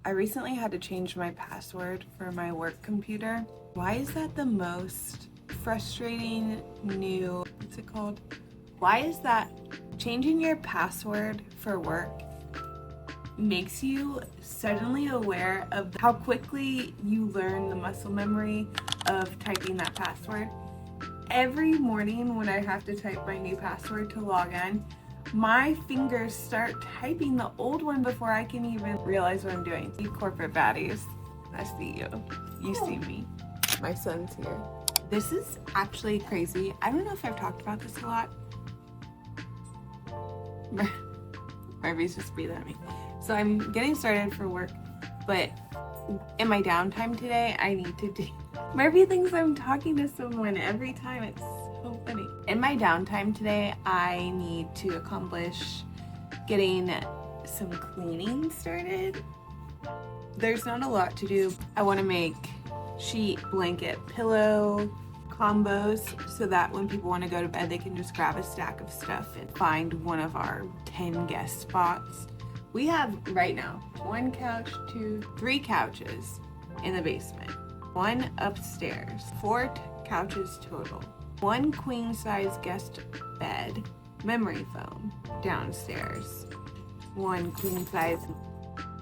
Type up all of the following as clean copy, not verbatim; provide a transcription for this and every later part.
I recently had to change my password for my work computer. Why is that the most frustrating new, what's it called? Why is that changing your password for work makes you suddenly aware of how quickly you learn the muscle memory of typing that password? Every morning when I have to type my new password to log in, my fingers start typing the old one before I can even realize what I'm doing. You corporate baddies, I see you. You see me. My son's here. This is actually crazy. I don't know if I've talked about this a lot. Murphy's just breathing at me. So I'm getting started for work, but in my downtime today, I need to do... Murphy thinks I'm talking to someone every time. It's so funny. In my downtime today, I need to accomplish getting some cleaning started. There's not a lot to do. I want to make sheet, blanket, pillow combos so that when people want to go to bed, they can just grab a stack of stuff and find one of our 10 guest spots. We have right now 1 couch, 2, 3 couches in the basement, 1 upstairs, 4 couches total, 1 queen size guest bed, memory foam downstairs, 1 queen size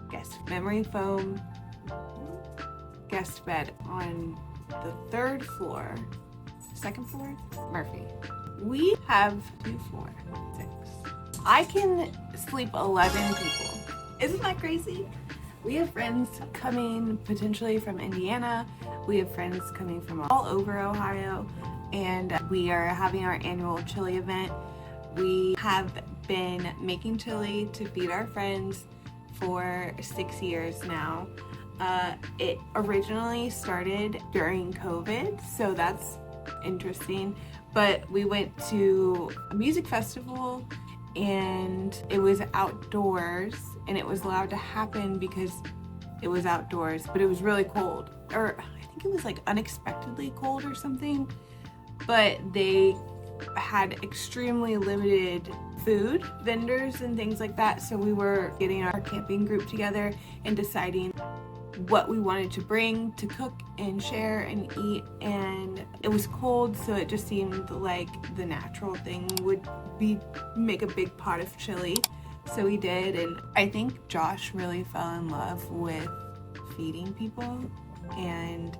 guest memory foam guest bed on the 3rd floor, 2nd floor, Murphy. We have 2, 4, 6. I can sleep 11 people. Isn't that crazy? We have friends coming potentially from Indiana. We have friends coming from all over Ohio, and we are having our annual chili event. We have been making chili to feed our friends for 6 years now. It originally started during COVID, so that's interesting, but we went to a music festival and it was outdoors, and it was allowed to happen because it was outdoors, but it was really cold, or I think it was like unexpectedly cold or something, but they had extremely limited food vendors and things like that, so we were getting our camping group together and deciding what we wanted to bring to cook and share and eat, and it was cold, so it just seemed like the natural thing would be make a big pot of chili, so we did. And I think Josh really fell in love with feeding people, and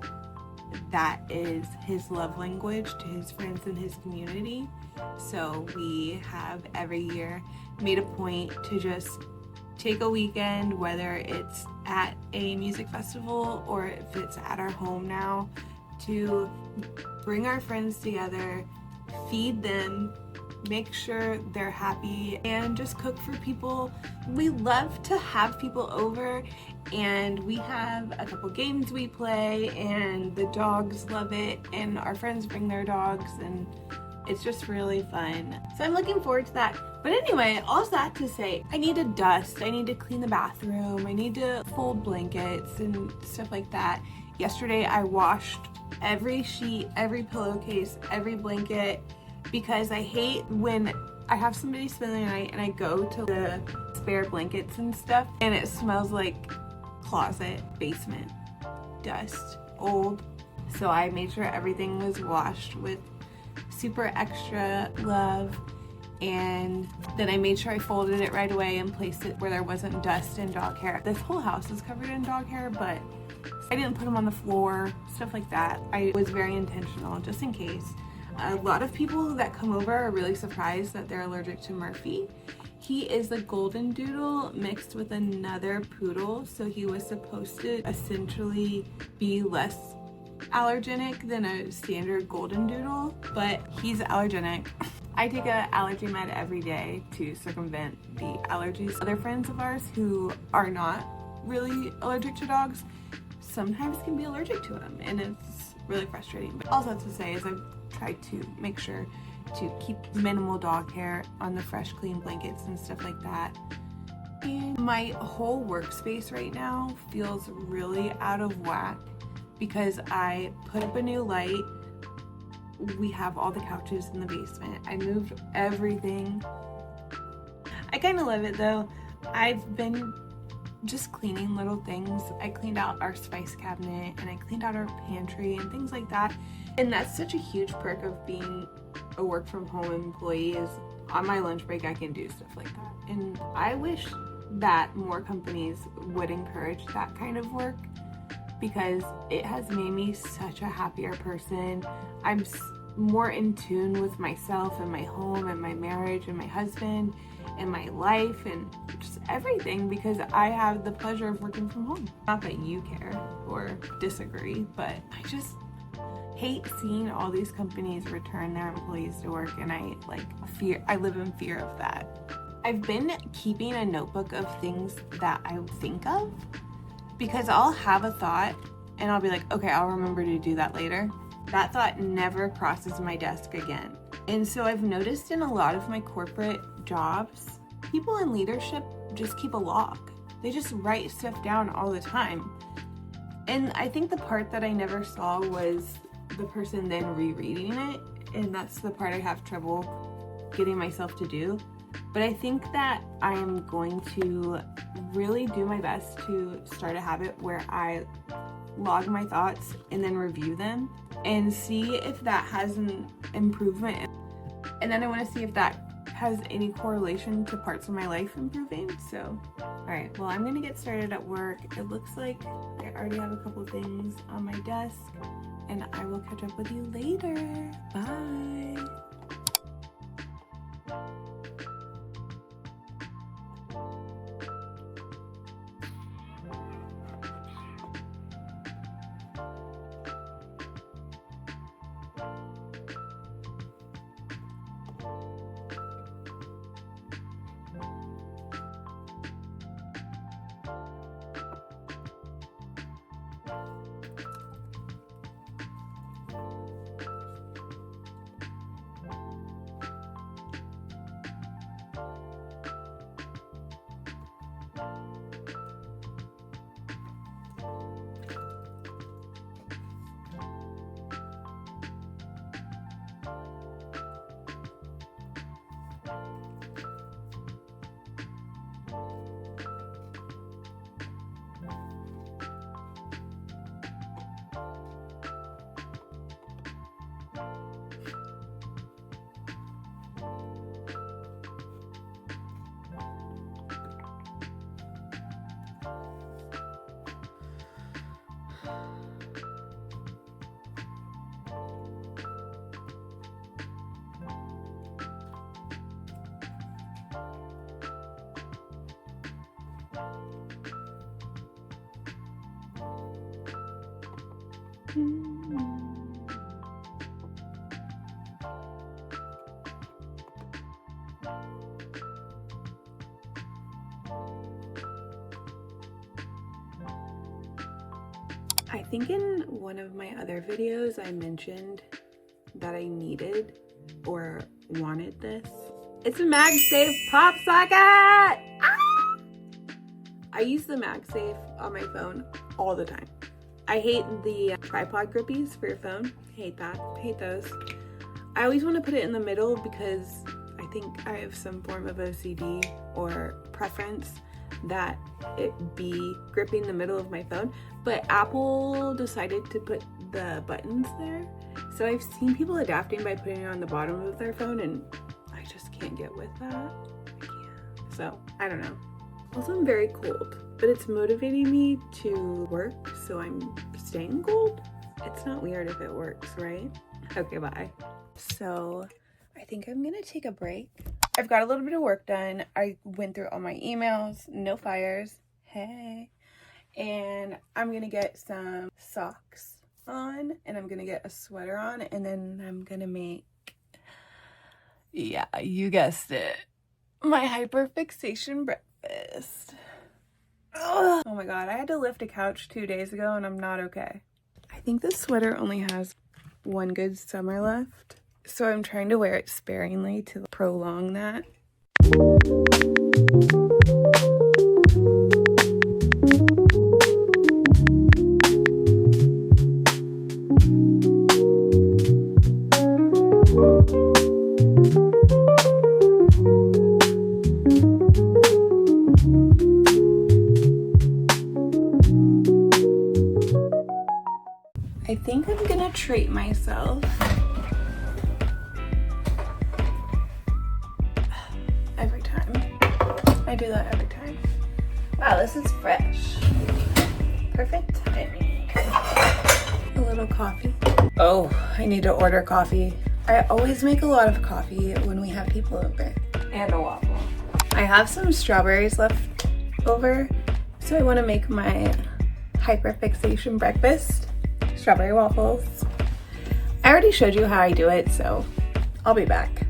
that is his love language to his friends and his community. So we have every year made a point to just take a weekend, whether it's at a music festival or if it's at our home now, to bring our friends together, feed them, make sure they're happy, and just cook for people. We love to have people over, and we have a couple games we play, and the dogs love it, and our friends bring their dogs, and it's just really fun. So I'm looking forward to that. But anyway, all that to say, I need to dust, I need to clean the bathroom, I need to fold blankets and stuff like that. Yesterday I washed every sheet, every pillowcase, every blanket, because I hate when I have somebody spend the night and I go to the spare blankets and stuff and it smells like closet, basement, dust, old. So I made sure everything was washed with super extra love, and then I made sure I folded it right away and placed it where there wasn't dust and dog hair. This whole house is covered in dog hair, but I didn't put them on the floor, stuff like that. I was very intentional, just in case. A lot of people that come over are really surprised that they're allergic to Murphy. He is a golden doodle mixed with another poodle, so he was supposed to essentially be less allergenic than a standard golden doodle, but he's allergenic. I take an allergy med every day to circumvent the allergies. Other friends of ours who are not really allergic to dogs sometimes can be allergic to them, and it's really frustrating. But all that to say is I've tried to make sure to keep minimal dog hair on the fresh, clean blankets and stuff like that. And my whole workspace right now feels really out of whack because I put up a new light. We have all the couches in the basement. I moved everything. I kind of love it though. I've been just cleaning little things. I cleaned out our spice cabinet and I cleaned out our pantry and things like that. And that's such a huge perk of being a work from home employee, is on my lunch break I can do stuff like that. And I wish that more companies would encourage that kind of work, because it has made me such a happier person. I'm more in tune with myself and my home and my marriage and my husband and my life and just everything, because I have the pleasure of working from home. Not that you care or disagree, but I just hate seeing all these companies return their employees to work, and I live in fear of that. I've been keeping a notebook of things that I think of, because I'll have a thought and I'll be like, okay, I'll remember to do that later. That thought never crosses my desk again. And so I've noticed in a lot of my corporate jobs, people in leadership just keep a log. They just write stuff down all the time. And I think the part that I never saw was the person then rereading it. And that's the part I have trouble getting myself to do. But I think that I am going to really do my best to start a habit where I log my thoughts and then review them and see if that has an improvement. And then I want to see if that has any correlation to parts of my life improving. So, all right, well, I'm going to get started at work. It looks like I already have a couple things on my desk, and I will catch up with you later. Bye. I think in one of my other videos I mentioned that I needed or wanted this. It's a MagSafe pop socket! Ah! I use the MagSafe on my phone all the time. I hate the tripod grippies for your phone. I hate that. I hate those. I always want to put it in the middle because I think I have some form of OCD or preference that it be gripping the middle of my phone. But Apple decided to put the buttons there. So I've seen people adapting by putting it on the bottom of their phone, and I just can't get with that. I can't. So I don't know. Also, I'm very cold, but it's motivating me to work, so I'm staying cold. It's not weird if it works, right? Okay, bye. So I think I'm gonna take a break. I've got a little bit of work done. I went through all my emails, no fires. Hey. And I'm gonna get some socks on, and I'm gonna get a sweater on, and then I'm gonna make, yeah, you guessed it, my hyperfixation breakfast. Ugh. Oh my god, I had to lift a couch 2 days ago and I'm not okay. I think this sweater only has one good summer left, so I'm trying to wear it sparingly to prolong that. treat myself. Every time. I do that every time. Wow, this is fresh. Perfect timing. A little coffee. Oh, I need to order coffee. I always make a lot of coffee when we have people over. And a waffle. I have some strawberries left over, so I want to make my hyperfixation breakfast. Strawberry waffles. I already showed you how I do it, so I'll be back.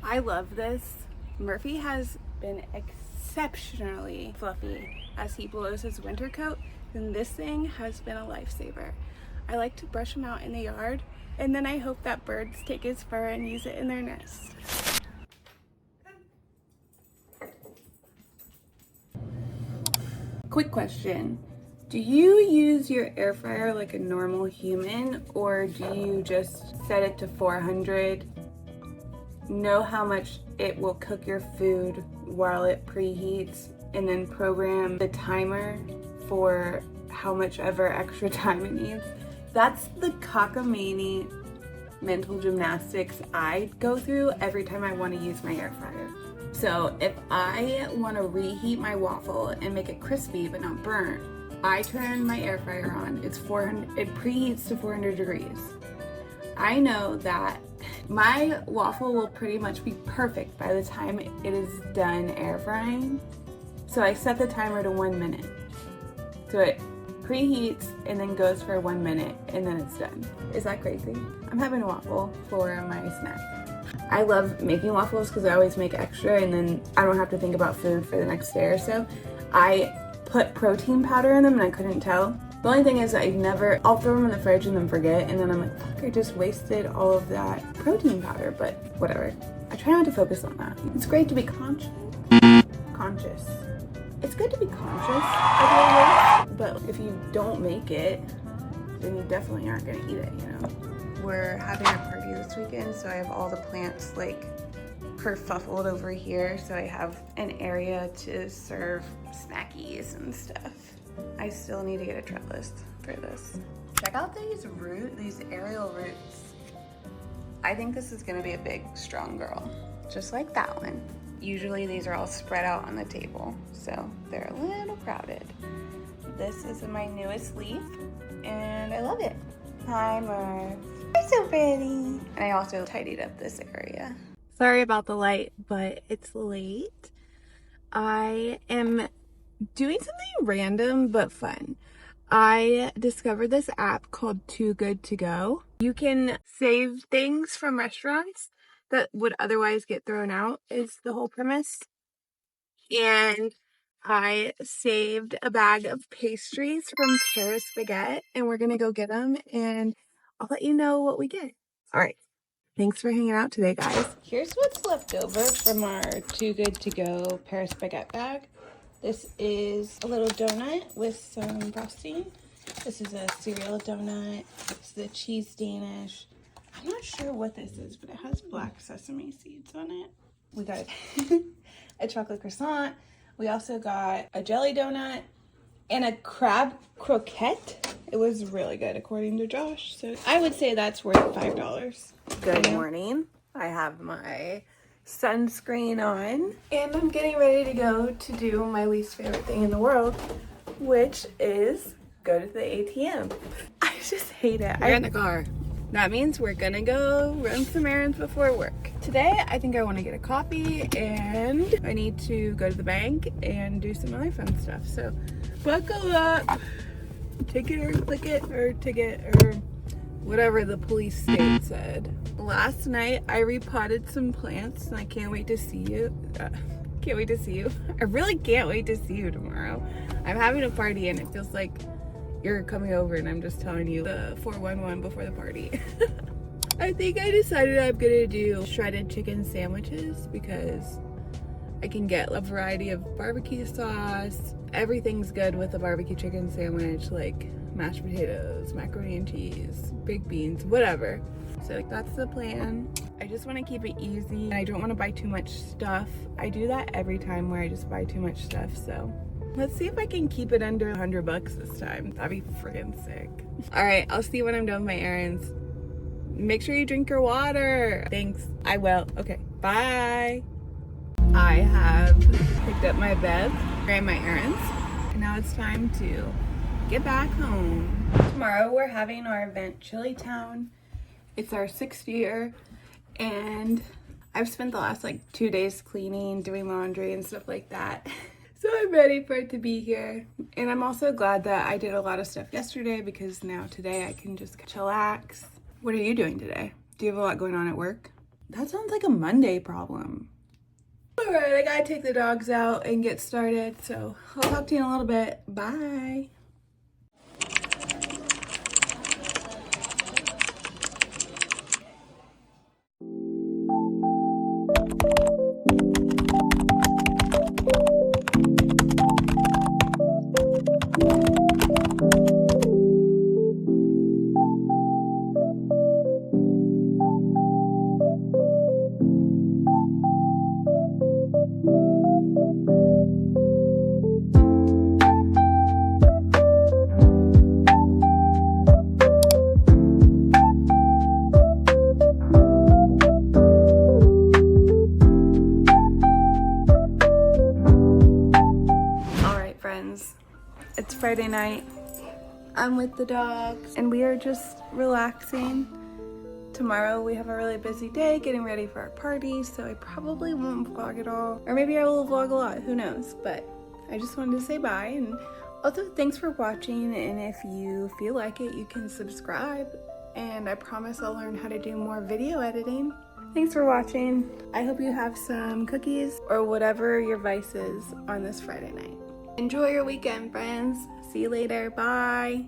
I love this. Murphy has been exceptionally fluffy as he blows his winter coat, and this thing has been a lifesaver. I like to brush him out in the yard, and then I hope that birds take his fur and use it in their nest. Quick question. Do you use your air fryer like a normal human, or do you just set it to 400? Know how much it will cook your food while it preheats, and then program the timer for how much ever extra time it needs? That's the cockamamie mental gymnastics I go through every time I want to use my air fryer. So if I want to reheat my waffle and make it crispy but not burnt, I turn my air fryer on. It preheats to 400 degrees. I know that my waffle will pretty much be perfect by the time it is done air frying. So I set the timer to 1 minute. So it preheats and then goes for 1 minute and then it's done. Is that crazy? I'm having a waffle for my snack. I love making waffles because I always make extra and then I don't have to think about food for the next day or so. I put protein powder in them and I couldn't tell. The only thing is I'll throw them in the fridge and then forget, and then I'm like, fuck, I just wasted all of that protein powder, but whatever. I try not to focus on that. It's great to be conscious. It's good to be conscious of your weight, but if you don't make it, then you definitely aren't gonna eat it, you know? We're having a party this weekend, so I have all the plants like kerfuffled over here, so I have an area to serve snackies and stuff. I still need to get a trellis for this. Check out these aerial roots. I think this is gonna be a big, strong girl, just like that one. Usually these are all spread out on the table, so they're a little crowded. This is my newest leaf, and I love it. Hi, Marv. You're so pretty. And I also tidied up this area. Sorry about the light, but it's late. I am doing something random but fun. I discovered this app called Too Good To Go. You can save things from restaurants that would otherwise get thrown out, is the whole premise. And I saved a bag of pastries from Paris Baguette, and we're gonna go get them, and I'll let you know what we get. All right. Thanks for hanging out today, guys. Here's what's left over from our Too Good To Go Paris Baguette bag. This is a little donut with some frosting. This is a cereal donut. This is a cheese Danish. I'm not sure what this is, but it has black sesame seeds on it. We got a chocolate croissant. We also got a jelly donut and a crab croquette. It was really good according to Josh. So I would say that's worth $5. Good morning. I have my sunscreen on and I'm getting ready to go to do my least favorite thing in the world, which is go to the ATM. I just hate it. We're in the car. That means we're gonna go run some errands before work. Today, I think I want to get a coffee and I need to go to the bank and do some other fun stuff. So buckle up. Ticket or whatever the police state said. Last night, I repotted some plants and I can't wait to see you. Can't wait to see you. I really can't wait to see you tomorrow. I'm having a party and it feels like you're coming over and I'm just telling you the 411 before the party. I think I decided I'm gonna do shredded chicken sandwiches because I can get a variety of barbecue sauce. Everything's good with a barbecue chicken sandwich, like mashed potatoes, macaroni and cheese, baked beans, whatever. So like that's the plan. I just want to keep it easy. I don't want to buy too much stuff. I do that every time where I just buy too much stuff, so let's see if I can keep it under $100 this time. That'd be friggin' sick. All right, I'll see you when I'm done with my errands. Make sure you drink your water. Thanks, I will. Okay, bye. I have picked up my bed, ran my errands, and now it's time to get back home. Tomorrow we're having our event, Chili Town. It's our 6th year, and I've spent the last like 2 days cleaning, doing laundry and stuff like that. So I'm ready for it to be here. And I'm also glad that I did a lot of stuff yesterday because now today I can just chillax. What are you doing today? Do you have a lot going on at work? That sounds like a Monday problem. All right, I gotta take the dogs out and get started. So I'll talk to you in a little bit. Bye. It's Friday night. I'm with the dogs and we are just relaxing. Tomorrow we have a really busy day getting ready for our party, so I probably won't vlog at all. Or maybe I will vlog a lot, who knows? But I just wanted to say bye, and also thanks for watching, and if you feel like it, you can subscribe, and I promise I'll learn how to do more video editing. Thanks for watching. I hope you have some cookies or whatever your vice is on this Friday night. Enjoy your weekend, friends. See you later. Bye.